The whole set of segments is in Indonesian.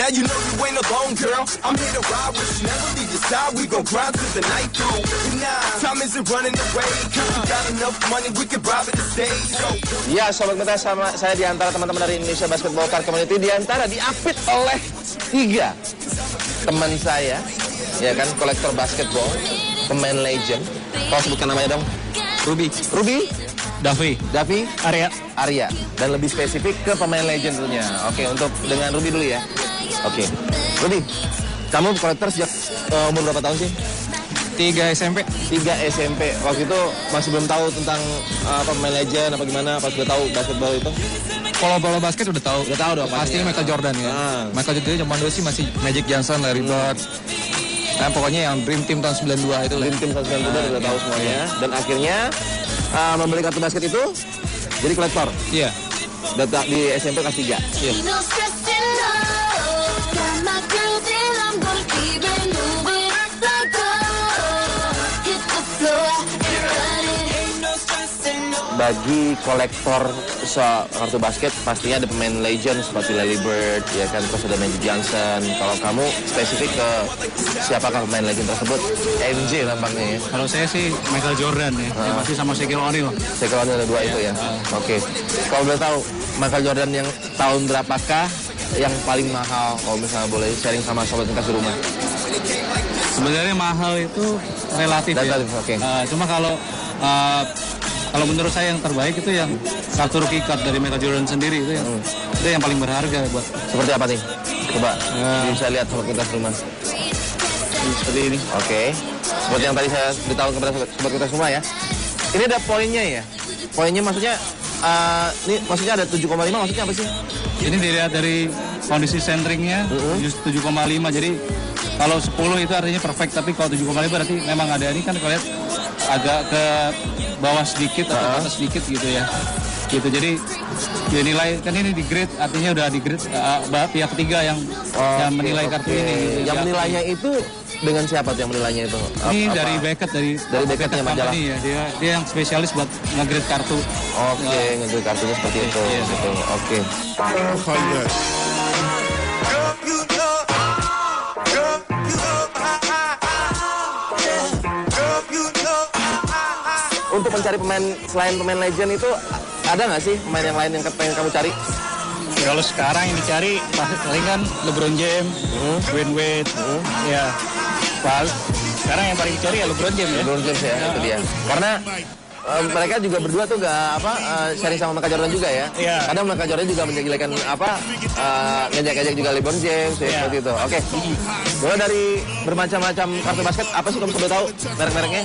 Now you know you ain't alone, girl. I'm here to ride with you, never leave your side. We gon' grind till the night through. Nah, time isn't running away. Cause we got enough money, we can rob it the stage. Ya, Sobat Meta, sama saya di antara teman-teman dari Indonesia Basketball Card Community, di antara diapit oleh 3 teman saya, ya kan, kolektor basketball, pemain legend. Kau sebutkan namanya dong. Ruby, Davi, Arya, dan lebih spesifik ke pemain legend tentunya. Oke, untuk dengan Ruby dulu ya. Oke, Ruby, kamu kolektor sejak umur berapa tahun sih? 3 SMP. Waktu itu masih belum tahu tentang pemain legend apa gimana, pas udah tahu basketball itu? Kalau bola basket udah tahu dong. Pasti Michael Jordan ya. Michael Jordan zaman dulu sih masih Magic Johnson, Larry Bird. Nah, pokoknya yang Dream Team tahun 92 itu. Dream Team tahun 92 udah tahu semuanya. Dan akhirnya membeli kartu basket itu jadi kolektor. Iya. Data di SMP kelas 3. Iya. Bagi kolektor kartu basket pastinya ada pemain legend seperti Larry Bird, ya kan, terus ada Magic Johnson. Kalau kamu spesifik ke siapakah pemain legend tersebut? MJ tampaknya ya. Kalau saya sih Michael Jordan ya. Dia pasti sama Shaquille O'Neal. Shaquille O'Neal ada 2 itu ya. Oke. Kalau boleh tahu Michael Jordan yang tahun berapakah yang paling mahal? Kalau misalnya boleh sharing sama sobat kita di rumah. Sebenarnya mahal itu relatif ya. Okay. Cuma kalau menurut saya yang terbaik itu yang kartu rookie card dari Michael Jordan sendiri itu yang paling berharga buat. Seperti apa nih? Coba bisa lihat sobat kita di rumah. Seperti ini. Oke. Seperti yang tadi saya beritahu kepada sobat kita semua ya. Ini ada poinnya ya. Poinnya maksudnya ini maksudnya ada 7,5, maksudnya apa sih? Ini dilihat dari kondisi centeringnya 7,5. Jadi kalau 10 itu artinya perfect, tapi kalau 7,5 berarti memang ada ini kan kalau lihat agak ke bawah sedikit atau atas sedikit gitu ya. Gitu. Jadi dinilai kan ini di grade, artinya udah di grade pihak ketiga yang menilai kartu ini. Gitu. Yang menilainya itu dengan siapa tuh yang menilainya itu? Ini dari Beckett dari Beckettnya majalah. Ya. Dia yang spesialis buat nge-grade kartu. Oke, nge-grade kartunya seperti itu. Iya. Gitu. Oke. Untuk mencari pemain selain pemain legend itu ada nggak sih pemain yang lain yang pengen kamu cari? Kalau sekarang yang dicari paling kan LeBron James, Dwayne Wade, ya. Sekarang yang paling dicari ya LeBron James ya. LeBron James ya, itu dia. Karena mereka juga berdua tuh sharing sama Michael Jordan juga ya. Iya. Kadang Michael Jordan juga menjelekan ngejek-ngejek juga LeBron James ya, seperti itu. Oke. Mulai dari bermacam-macam kartu basket, apa sih kamu sudah tahu merek-mereknya?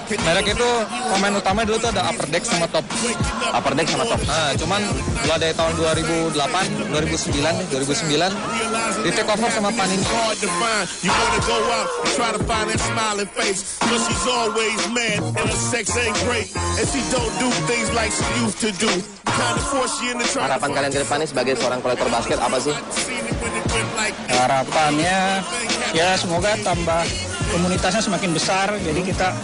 Merek itu pemain utama dulu tuh ada Upper Deck sama Top. Upper Deck sama Top. Nah, cuman mulai dari tahun 2009 di take over sama Panini. Harapan kalian ke depannya sebagai seorang kolektor basket apa sih? Harapannya ya semoga tambah komunitasnya semakin besar, jadi kita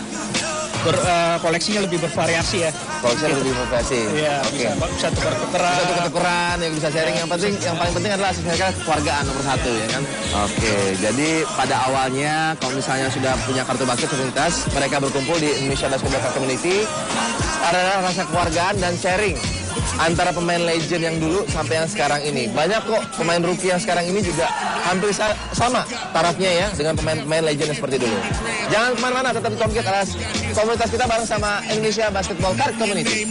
koleksinya lebih bervariasi ya. Koleksinya lebih bervariasi. Iya, Oke. Bisa tukar-tukaran. Bisa tukar-tukaran, yang bisa sharing. Yang paling penting adalah mereka keluargaan nomor 1 ya kan. Oke, jadi pada awalnya kalau misalnya sudah punya kartu basket komunitas, mereka berkumpul di Indonesia Basketball Card Community, adalah rasa keluargaan dan sharing antara pemain legend yang dulu sampai yang sekarang ini. Banyak kok pemain rookie yang sekarang ini juga hampir sama tarafnya ya dengan pemain-pemain legend yang seperti dulu. Jangan kemana-mana, tetap di Tomcat alas komunitas kita bareng sama Indonesia Basketball Card Community.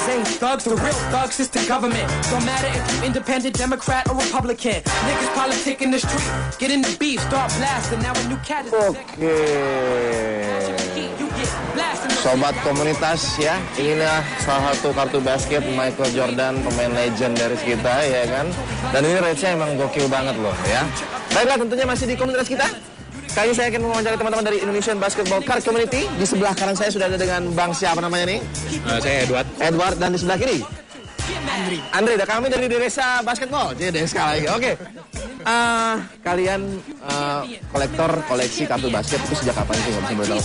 Ain't thugs, the real thugs is the government. Don't matter if you independent, Democrat or Republican. Niggas politic in the street, get in the beef, start blasting. Now a new cat is Oke. Sobat komunitas ya, inilah salah satu kartu basket Michael Jordan, pemain legendaris kita ya kan. Dan ini rate-nya emang gokil banget loh ya. Baiklah, tentunya masih di komunitas kita. Kali ini saya akan mewawancari teman-teman dari Indonesian Basketball Card Community. Di sebelah kanan saya sudah ada dengan Bang siapa namanya nih? Saya Edward. Dan di sebelah kiri? Andre, dan kami dari Desa Basketball. Jadi DSK lagi. Oke. Kalian kolektor koleksi kartu basket itu sejak kapan sih, nggak bisa boleh tahu?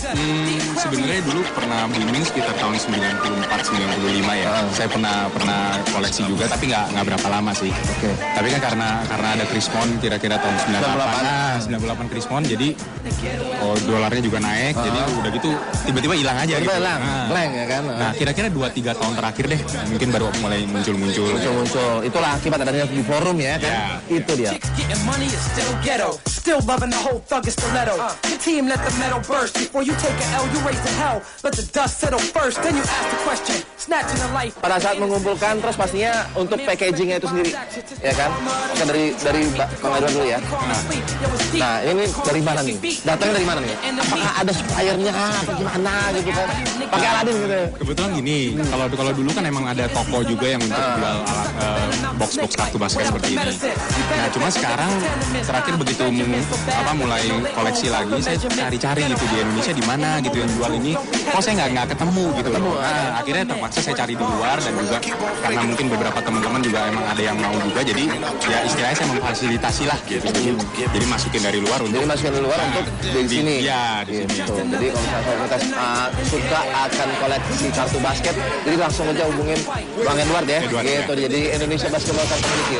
Sebenarnya dulu pernah booming sekitar tahun 94-95 ya. Saya pernah koleksi juga, tapi nggak berapa lama sih. Oke. Tapi kan karena ada Chris Mon kira-kira tahun 98 Chris Mon, jadi dolarnya juga naik, jadi udah gitu tiba-tiba hilang aja. Tiba-tiba gitu. hilang, blank ya kan? Nah kira-kira 2-3 tahun terakhir deh, mungkin baru mulai muncul-muncul. Itulah akibat adanya di forum ya kan? Itu dia. Getting money is still ghetto. Still loving the whole thug is stiletto. Your team let the metal burst. Before you take an L, you raise the hell. Let the dust settle first. Then you ask the question. Snatching a life. Pada saat mengumpulkan, terus pastinya untuk packagingnya itu sendiri, ya kan? Oke, dari Bang Edward dulu ya. Nah, ini dari mana nih? Datangnya dari mana nih? Apakah ada suppliernya apa gimana gitu kan? Pakai Aladin gitu. Kebetulan gini, kalau dulu kan emang ada toko juga yang untuk jual alat box-box kartu basket seperti ini. Nah, cuma sekarang terakhir begitu mulai koleksi lagi, saya cari-cari gitu di Indonesia di mana gitu yang jual ini. Kok saya nggak ketemu gitu. Nah, akhirnya terpaksa saya cari di luar, dan juga karena mungkin beberapa teman-teman juga emang ada yang mau juga, jadi ya istilahnya saya memfasilitasi lah gitu. Jadi masukin dari luar untuk di sini. Iya, di sini. Gitu. Jadi kalau misalnya suka akan koleksi kartu basket, jadi langsung aja hubungin Bang Edward ya. Gitu. Jadi Indonesia Basketball Card Community.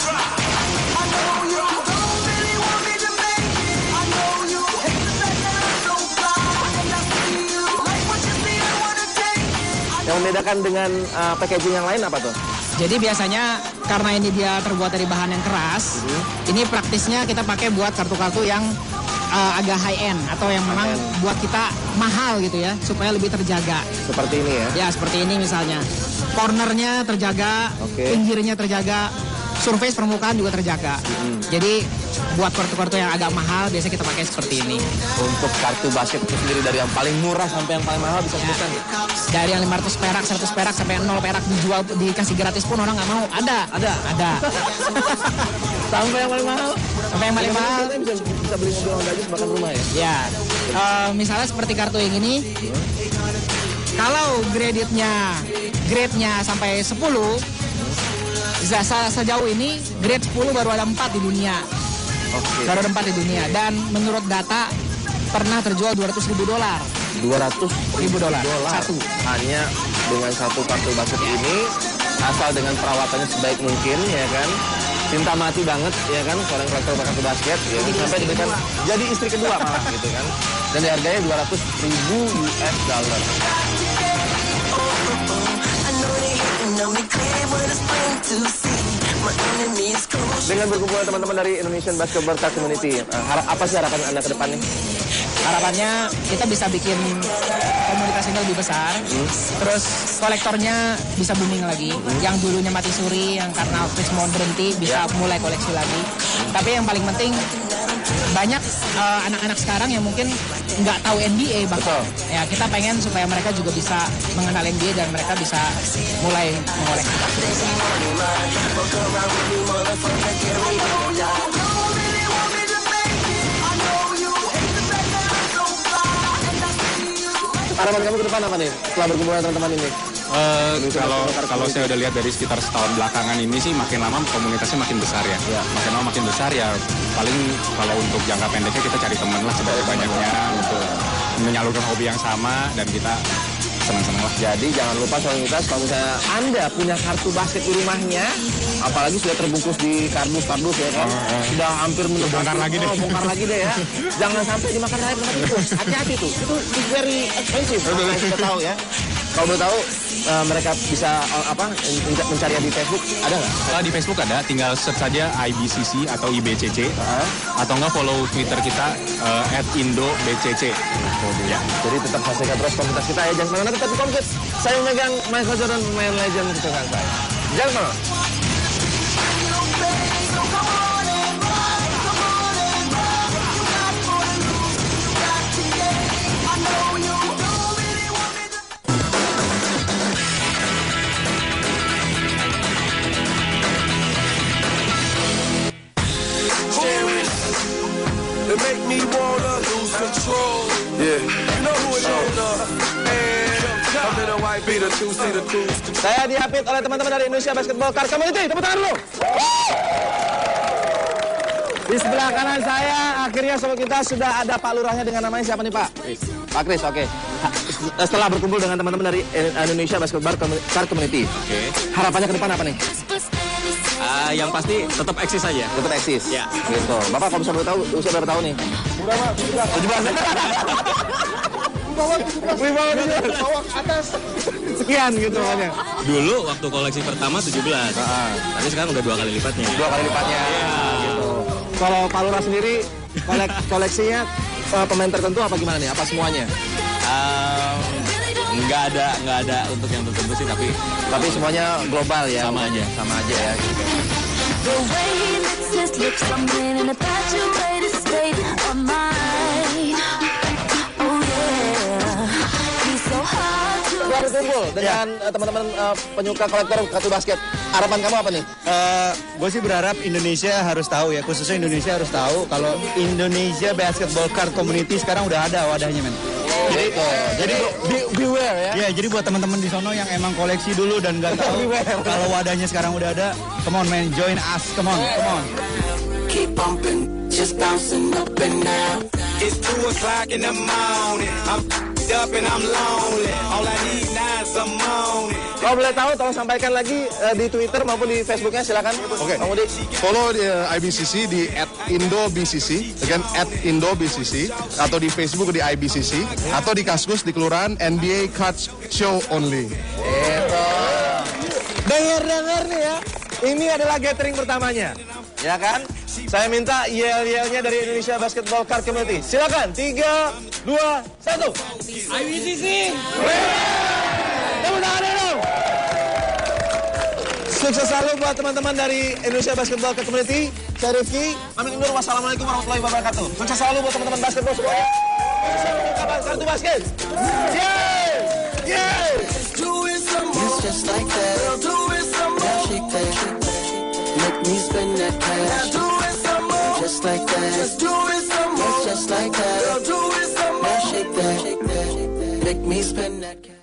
Yang membedakan dengan packaging yang lain apa tuh? Jadi biasanya karena ini dia terbuat dari bahan yang keras, ini praktisnya kita pakai buat kartu-kartu yang agak high end atau yang memang buat kita mahal gitu ya, supaya lebih terjaga. Seperti ini ya? Ya, seperti ini misalnya. Cornernya terjaga, pinggirnya terjaga, surface permukaan juga terjaga. Jadi buat kartu-kartu yang agak mahal biasanya kita pakai seperti ini. Untuk kartu basket itu sendiri dari yang paling murah sampai yang paling mahal bisa sebutkan ya? Dari yang 500 perak, 100 perak sampai 0 perak dijual, dikasih gratis pun orang nggak mau. Ada. Sampai yang paling mahal? Sampai yang paling mahal. Bisa beli mobil Honda aja bahkan rumah ya? Ya. Misalnya seperti kartu yang ini. Kalau grade-nya sampai 10, sejauh ini grade 10 baru ada 4 di dunia. Baru ada 4 di dunia. Dan menurut data pernah terjual $200.000. $200.000 satu. Hanya dengan satu kartu basket ini, asal dengan perawatannya sebaik mungkin ya kan. Cinta mati banget ya kan seorang kolektor kartu basket ya, sampai diberikan jadi istri kedua malah gitu kan. Dan harganya $200.000. Dengan berkumpulnya teman-teman dari Indonesian Basketball Card Community, apa sih harapan Anda ke depannya? Harapannya kita bisa bikin komunitas ini lebih besar, terus kolektornya bisa booming lagi. Yang dulunya mati suri, yang karena Chris Mon berhenti, bisa mulai koleksi lagi. Tapi yang paling penting, banyak anak-anak sekarang yang mungkin nggak tahu NBA bahkan. Ya, kita pengen supaya mereka juga bisa mengenal NBA dan mereka bisa mulai mengoleksi. Harapan kamu ke depan apa nih setelah berkumpul dengan teman-teman ini? Kalau saya udah lihat dari sekitar setahun belakangan ini sih, makin lama komunitasnya makin besar ya. Makin lama makin besar ya. Paling kalau untuk jangka pendeknya kita cari teman lah sebanyak-banyaknya untuk menyalurkan hobi yang sama, dan kita senang-senang lah. Jadi jangan lupa solidaritas, kalau misalnya Anda punya kartu basket di rumahnya, apalagi sudah terbungkus di kardus ya kan, sudah hampir bongkar lagi deh ya. Jangan sampai dimakan rayap tempat itu. Hati-hati tuh, itu very expensive. Kita tahu ya. Kalau mau tahu mereka bisa mencari di Facebook, ada nggak? Di Facebook ada, tinggal search saja IBCC atau IBCC, atau nggak follow Twitter kita @IndoBCC. Ya. Jadi tetap saksikan terus komunitas kita ya, jangan kemana-mana, tetap di Komkit. Saya memegang Michael Jordan, pemain legend kesukaan saya. Jangan kemana. It make me wanna lose control. Yeah, you know who it is. I'm in a white be the two, see the two. Saya diapit oleh teman-teman dari Indonesia Basketball Card Community. Tepuk tangan dulu. Di sebelah kanan saya, akhirnya sobat kita sudah ada Pak Lurahnya dengan namanya siapa nih Pak? Pak Kris, oke. Setelah berkumpul dengan teman-teman dari Indonesia Basketball Card Community. Oke. Harapannya ke depan apa nih? Yang pasti tetap eksis aja. Tetap eksis? Ya. Gitu. Bapak kalau bisa tahu, usia berapa tahun nih? Udah Pak, 17. Bawah atas. Sekian gitu makanya. Dulu waktu koleksi pertama 17. Tapi sekarang udah 2 kali lipatnya. 2 kali lipatnya. Gitu. Kalau Pak Lurah sendiri koleksinya pemain tertentu apa gimana nih? Apa semuanya? Nggak ada untuk yang tertentu sih, tapi semuanya global ya. Sama aja ya. Gitu. The way he licks his lips, I'm in a infatuated state of mind. Oh yeah, he's so hard to Berkumpul dengan teman-teman penyuka kolektor kartu basket. Harapan kamu apa nih? Gue sih berharap Indonesia harus tahu ya, khususnya Indonesia harus tahu kalau Indonesia Basketball Card Community sekarang udah ada wadahnya, men. Jadi beware ya. Ya, jadi buat teman-teman di sono yang emang koleksi dulu dan nggak tahu kalau wadahnya sekarang udah ada, come on man, join us, come on. Keep bumping, just bouncing up and down. It's 2 o'clock in the morning. I'm up and I'm lonely. All I need now is some money. Kalau boleh tahu, tolong sampaikan lagi di Twitter maupun di Facebooknya, silakan. Oke. Follow di IBCC di @IndoBCC, again @IndoBCC, atau di Facebook di IBCC, atau di Kaskus di Kelurahan NBA Cards Show Only. Dengar nih ya, ini adalah gathering pertamanya, ya kan? Saya minta yel-yelnya dari Indonesia Basketball Card Community. Silakan, 3, 2, 1. IBCC. Tepuk tangan dong. Sukses selalu buat teman-teman dari Indonesia Basketball Community. Saya Rifki, pamit undur. Wassalamualaikum warahmatullahi wabarakatuh. Sukses selalu buat teman-teman basketball semuanya. Kapan kartu basket? Yeay! Yeay! It's just like that. Do it some more. Shake that. Make me spend that cash. Do it some more. Just like that. Just do it some more. Just like that. Do it some more. Shake that. Make me spend that cash.